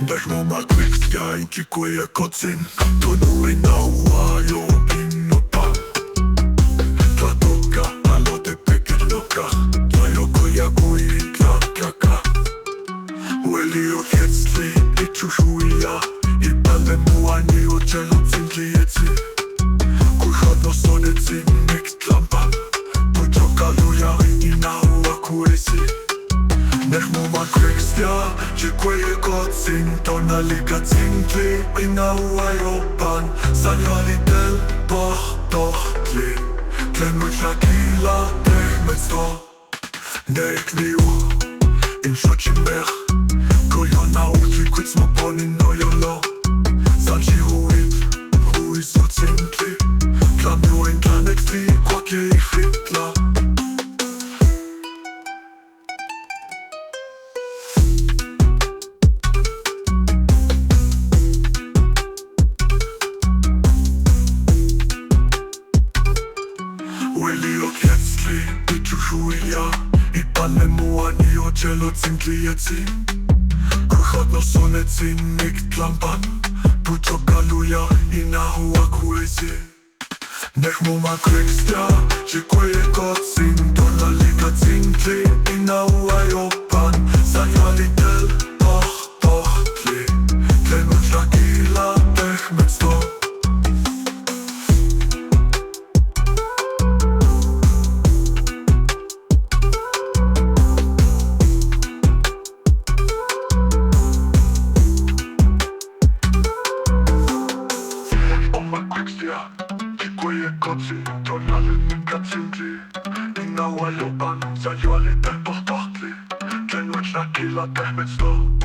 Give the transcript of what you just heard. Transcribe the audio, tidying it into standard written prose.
Nechmomaquixtia in chicueyecotzin Toneuh in ahuayohh innopan Tlatoca alotepeca Tlayocolia cuitlantlaca Huelioc yetztli icxiuhlhuilia Ipalnemoani ocelotzintli yetzi Cuixoc noconetzin mictlanpan Puchocalhuia ahuac hueyzi Nechmomaquixtia chicueyecotzin Tonalli catzintli ahuayohh telpochtohtli Tlen techmetzto Nechmomaquixtia in xochimech Nahuatl alotetzintli Toneuh in Tlahueliloc Huelioc yetztli icxiuhlhuilia Ipalnemoani ocelotzintli yetzi Cuixoc noconetzin mictlanpan Puchocalhuia ahuac hueyzi Nechmomaquixtia chicueyecotzin Tonalli catzintli ahuayohh telpochtohtli Tlen uecnaquila techmetzto chicueyecotzin Tonalli catzintli ahuayohh yoalli telpochtohtli Tlen uecnaquila techmetzto